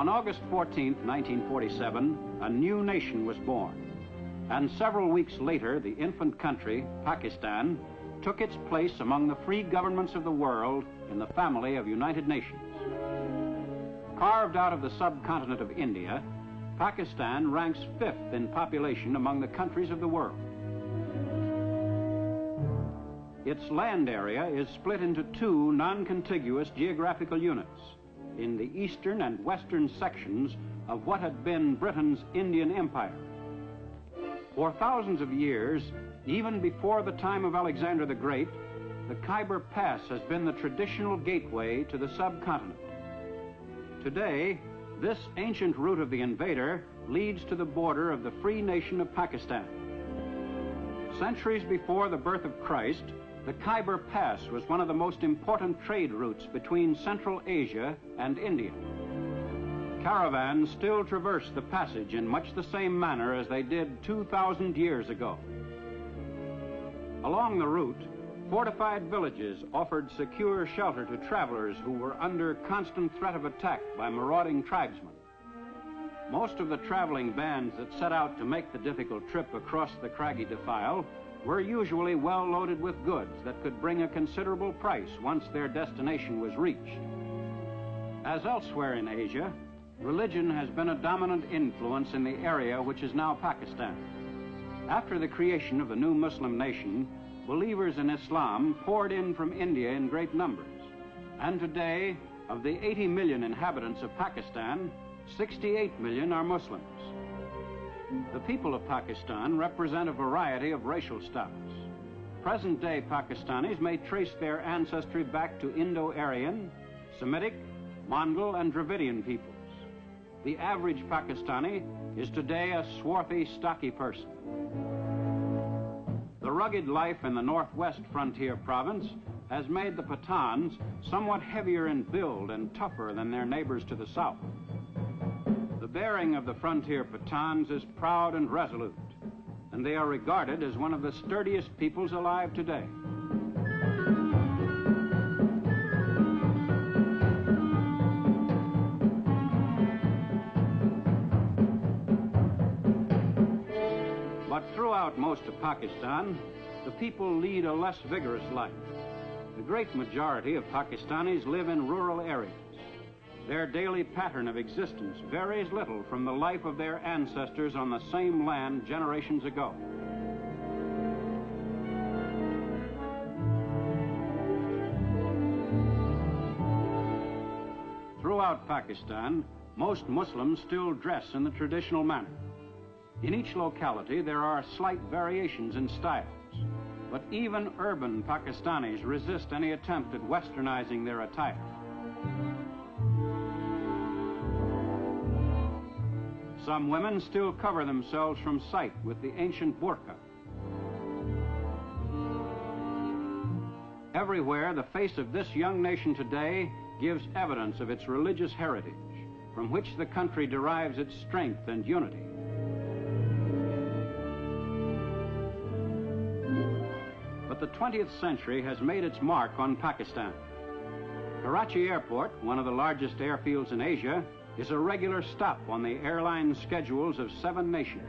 On August 14, 1947, a new nation was born. And several weeks later, the infant country, Pakistan, took its place among the free governments of the world in the family of United Nations. Carved out of the subcontinent of India, Pakistan ranks 5th in population among the countries of the world. Its land area is split into 2 non-contiguous geographical units in the eastern and western sections of what had been Britain's Indian Empire. For thousands of years, even before the time of Alexander the Great, the Khyber Pass has been the traditional gateway to the subcontinent. Today, this ancient route of the invader leads to the border of the free nation of Pakistan. Centuries before the birth of Christ, the Khyber Pass was one of the most important trade routes between Central Asia and India. Caravans still traverse the passage in much the same manner as they did 2,000 years ago. Along the route, fortified villages offered secure shelter to travelers who were under constant threat of attack by marauding tribesmen. Most of the traveling bands that set out to make the difficult trip across the craggy defile were usually well loaded with goods that could bring a considerable price once their destination was reached. As elsewhere in Asia, religion has been a dominant influence in the area which is now Pakistan. After the creation of the new Muslim nation, believers in Islam poured in from India in great numbers. And today, of the 80 million inhabitants of Pakistan, 68 million are Muslims. The people of Pakistan represent a variety of racial stocks. Present-day Pakistanis may trace their ancestry back to Indo-Aryan, Semitic, Mongol, and Dravidian peoples. The average Pakistani is today a swarthy, stocky person. The rugged life in the northwest frontier province has made the Pathans somewhat heavier in build and tougher than their neighbors to the south. The bearing of the frontier Pathans is proud and resolute, and they are regarded as one of the sturdiest peoples alive today. But throughout most of Pakistan, the people lead a less vigorous life. The great majority of Pakistanis live in rural areas. Their daily pattern of existence varies little from the life of their ancestors on the same land generations ago. Throughout Pakistan, most Muslims still dress in the traditional manner. In each locality, there are slight variations in styles, but even urban Pakistanis resist any attempt at westernizing their attire. Some women still cover themselves from sight with the ancient burqa. Everywhere, the face of this young nation today gives evidence of its religious heritage, from which the country derives its strength and unity. But the 20th century has made its mark on Pakistan. Karachi Airport, one of the largest airfields in Asia, is a regular stop on the airline schedules of 7 nations.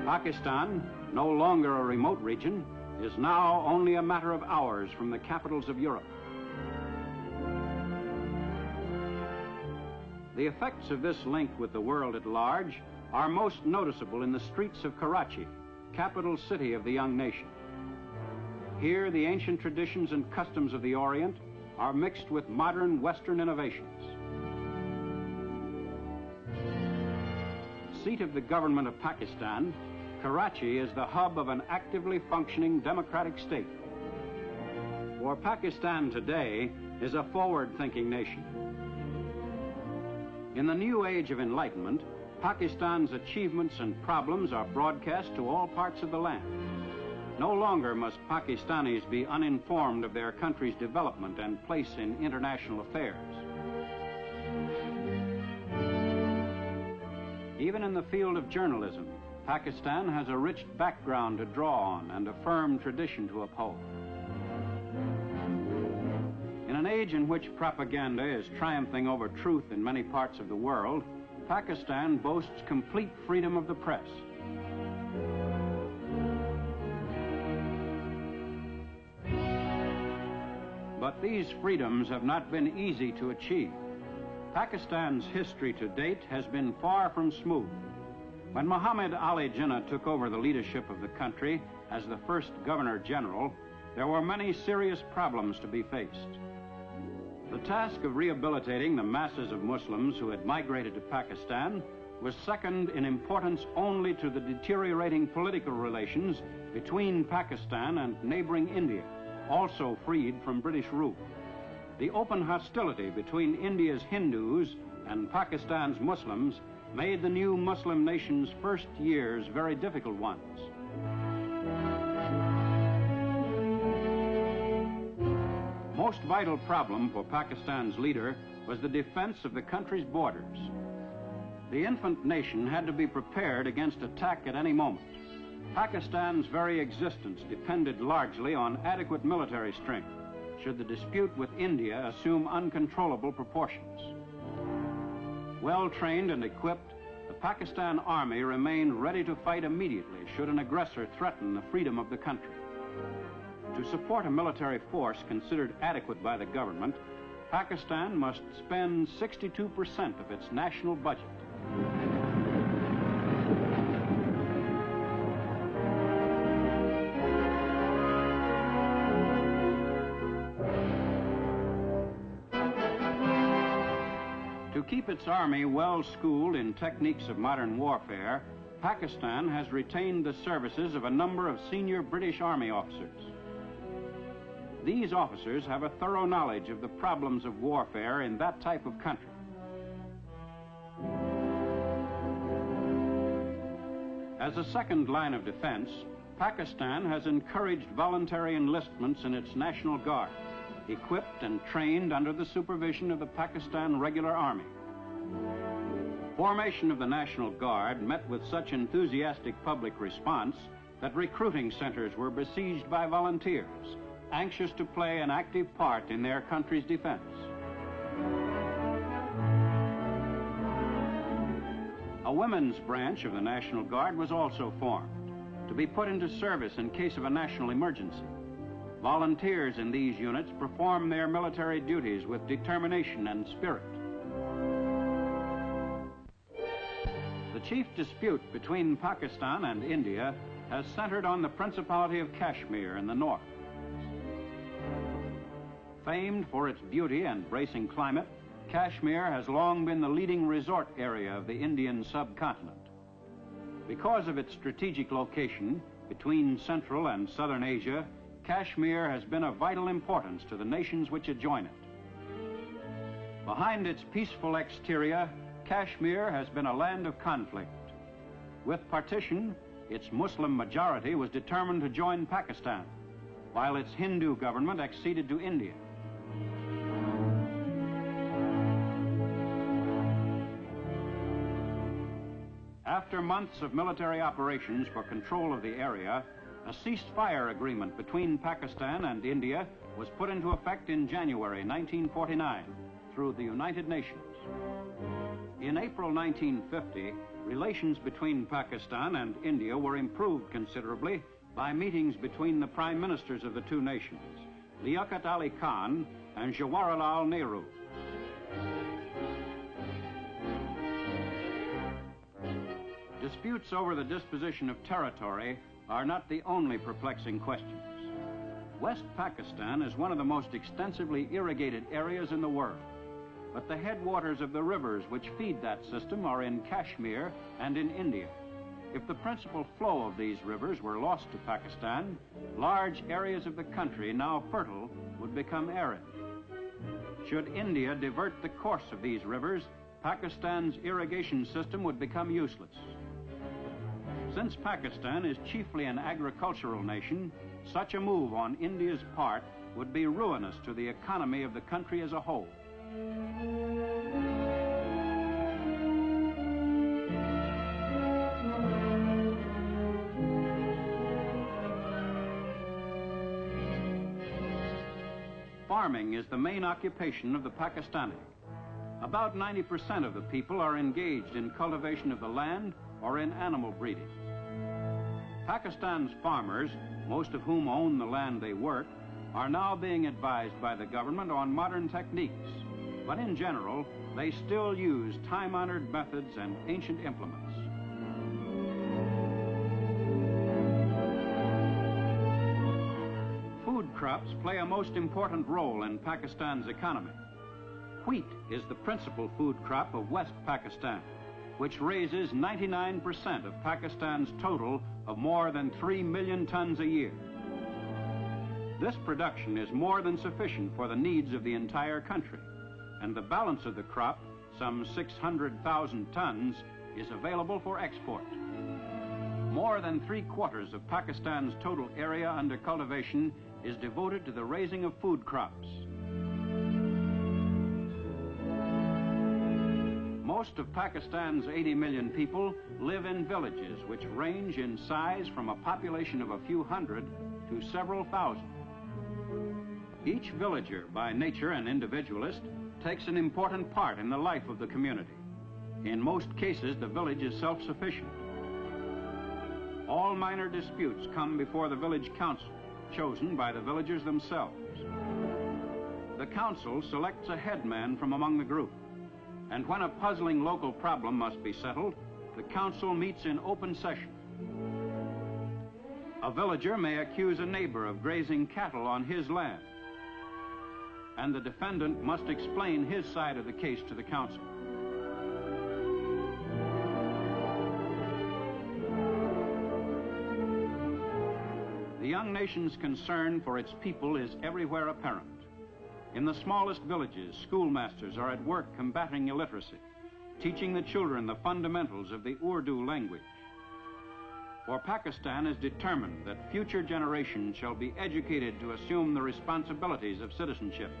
Pakistan, no longer a remote region, is now only a matter of hours from the capitals of Europe. The effects of this link with the world at large are most noticeable in the streets of Karachi, capital city of the young nation. Here, the ancient traditions and customs of the Orient are mixed with modern Western innovations. Seat of the government of Pakistan, Karachi is the hub of an actively functioning democratic state. For Pakistan today is a forward-thinking nation. In the new age of enlightenment, Pakistan's achievements and problems are broadcast to all parts of the land. No longer must Pakistanis be uninformed of their country's development and place in international affairs. Even in the field of journalism, Pakistan has a rich background to draw on and a firm tradition to uphold. In an age in which propaganda is triumphing over truth in many parts of the world, Pakistan boasts complete freedom of the press. But these freedoms have not been easy to achieve. Pakistan's history to date has been far from smooth. When Muhammad Ali Jinnah took over the leadership of the country as the first Governor General, there were many serious problems to be faced. The task of rehabilitating the masses of Muslims who had migrated to Pakistan was second in importance only to the deteriorating political relations between Pakistan and neighboring India, also freed from British rule. The open hostility between India's Hindus and Pakistan's Muslims made the new Muslim nation's first years very difficult ones. Most vital problem for Pakistan's leader was the defense of the country's borders. The infant nation had to be prepared against attack at any moment. Pakistan's very existence depended largely on adequate military strength, should the dispute with India assume uncontrollable proportions. Well-trained and equipped, the Pakistan Army remained ready to fight immediately should an aggressor threaten the freedom of the country. To support a military force considered adequate by the government, Pakistan must spend 62% of its national budget. To keep its army well schooled in techniques of modern warfare, Pakistan has retained the services of a number of senior British Army officers. These officers have a thorough knowledge of the problems of warfare in that type of country. As a second line of defense, Pakistan has encouraged voluntary enlistments in its National Guard, equipped and trained under the supervision of the Pakistan Regular Army. Formation of the National Guard met with such enthusiastic public response that recruiting centers were besieged by volunteers, anxious to play an active part in their country's defense. A women's branch of the National Guard was also formed, to be put into service in case of a national emergency. Volunteers in these units perform their military duties with determination and spirit. The chief dispute between Pakistan and India has centered on the Principality of Kashmir in the north. Famed for its beauty and bracing climate, Kashmir has long been the leading resort area of the Indian subcontinent. Because of its strategic location between Central and Southern Asia, Kashmir has been of vital importance to the nations which adjoin it. Behind its peaceful exterior, Kashmir has been a land of conflict. With partition, its Muslim majority was determined to join Pakistan, while its Hindu government acceded to India. After months of military operations for control of the area, a ceasefire agreement between Pakistan and India was put into effect in January 1949 through the United Nations. In April 1950, relations between Pakistan and India were improved considerably by meetings between the prime ministers of the two nations, Liaquat Ali Khan and Jawaharlal Nehru. Disputes over the disposition of territory are not the only perplexing questions. West Pakistan is one of the most extensively irrigated areas in the world, but the headwaters of the rivers which feed that system are in Kashmir and in India. If the principal flow of these rivers were lost to Pakistan, large areas of the country now fertile would become arid. Should India divert the course of these rivers, Pakistan's irrigation system would become useless. Since Pakistan is chiefly an agricultural nation, such a move on India's part would be ruinous to the economy of the country as a whole. Farming is the main occupation of the Pakistani. About 90% of the people are engaged in cultivation of the land or in animal breeding. Pakistan's farmers, most of whom own the land they work, are now being advised by the government on modern techniques, but in general, they still use time-honored methods and ancient implements. Food crops play a most important role in Pakistan's economy. Wheat is the principal food crop of West Pakistan, which raises 99% of Pakistan's total of more than 3 million tons a year. This production is more than sufficient for the needs of the entire country, and the balance of the crop, some 600,000 tons, is available for export. More than 3/4 of Pakistan's total area under cultivation is devoted to the raising of food crops. Most of Pakistan's 80 million people live in villages which range in size from a population of a few hundred to several thousand. Each villager, by nature an individualist, takes an important part in the life of the community. In most cases, the village is self-sufficient. All minor disputes come before the village council, chosen by the villagers themselves. The council selects a headman from among the group, and when a puzzling local problem must be settled, the council meets in open session. A villager may accuse a neighbor of grazing cattle on his land, and the defendant must explain his side of the case to the council. The young nation's concern for its people is everywhere apparent. In the smallest villages, schoolmasters are at work combating illiteracy, teaching the children the fundamentals of the Urdu language. For Pakistan is determined that future generations shall be educated to assume the responsibilities of citizenship.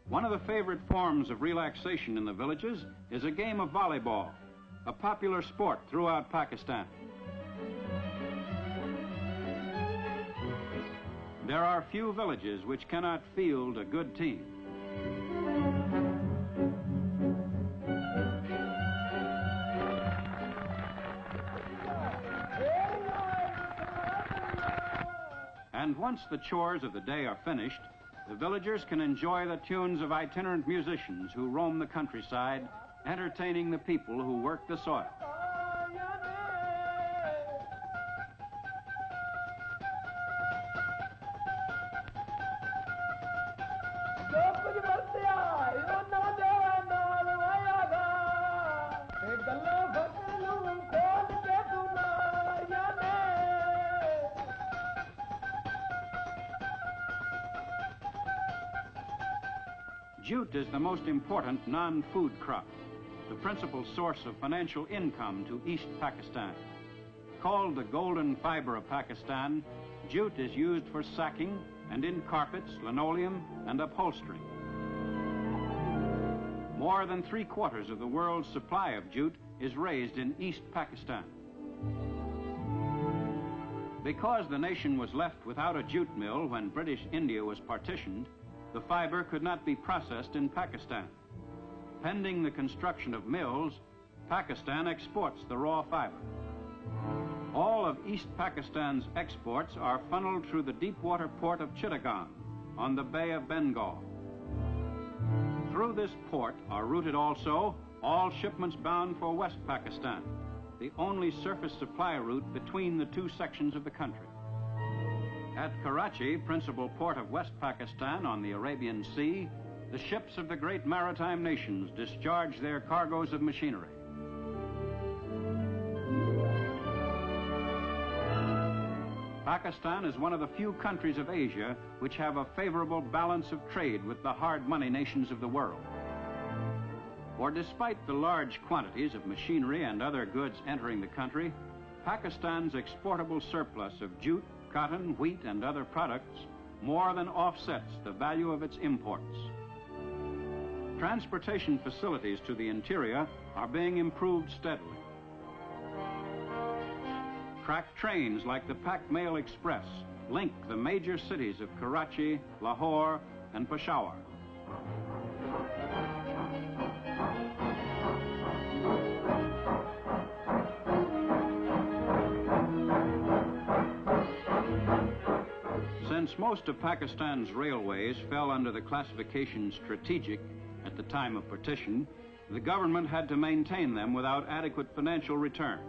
One of the favorite forms of relaxation in the villages is a game of volleyball, a popular sport throughout Pakistan. There are few villages which cannot field a good team. And once the chores of the day are finished, the villagers can enjoy the tunes of itinerant musicians who roam the countryside, entertaining the people who work the soil. Jute is the most important non-food crop, the principal source of financial income to East Pakistan. Called the golden fiber of Pakistan, jute is used for sacking and in carpets, linoleum, and upholstery. More than 3/4 of the world's supply of jute is raised in East Pakistan. Because the nation was left without a jute mill when British India was partitioned, the fiber could not be processed in Pakistan. Pending the construction of mills, Pakistan exports the raw fiber. All of East Pakistan's exports are funneled through the deep-water port of Chittagong on the Bay of Bengal. Through this port are routed also all shipments bound for West Pakistan, the only surface supply route between the two sections of the country. At Karachi, principal port of West Pakistan on the Arabian Sea, the ships of the great maritime nations discharge their cargoes of machinery. Pakistan is one of the few countries of Asia which have a favorable balance of trade with the hard money nations of the world. For despite the large quantities of machinery and other goods entering the country, Pakistan's exportable surplus of jute, cotton, wheat, and other products more than offsets the value of its imports. Transportation facilities to the interior are being improved steadily. Track trains like the Pak Mail Express link the major cities of Karachi, Lahore, and Peshawar. Since most of Pakistan's railways fell under the classification strategic at the time of partition, the government had to maintain them without adequate financial return.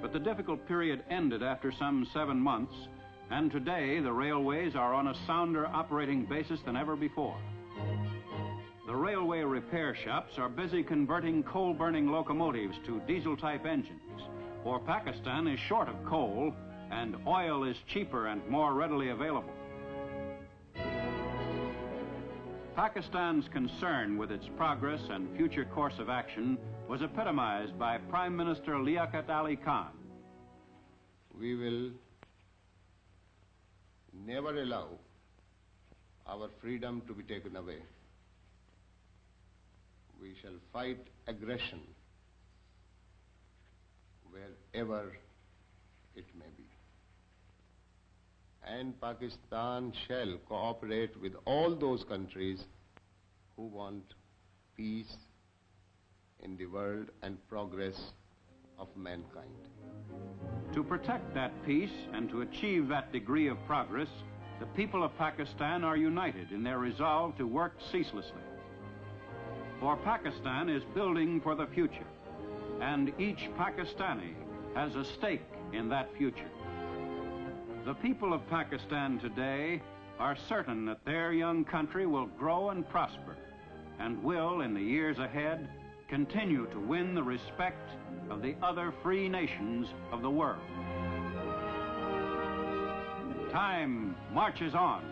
But the difficult period ended after some 7 months, and today the railways are on a sounder operating basis than ever before. The railway repair shops are busy converting coal-burning locomotives to diesel-type engines, for Pakistan is short of coal and oil is cheaper and more readily available. Pakistan's concern with its progress and future course of action was epitomized by Prime Minister Liaquat Ali Khan. We will never allow our freedom to be taken away. We shall fight aggression wherever it may be. And Pakistan shall cooperate with all those countries who want peace in the world and progress of mankind. To protect that peace and to achieve that degree of progress, the people of Pakistan are united in their resolve to work ceaselessly. For Pakistan is building for the future, and each Pakistani has a stake in that future. The people of Pakistan today are certain that their young country will grow and prosper, and will, in the years ahead, continue to win the respect of the other free nations of the world. Time marches on.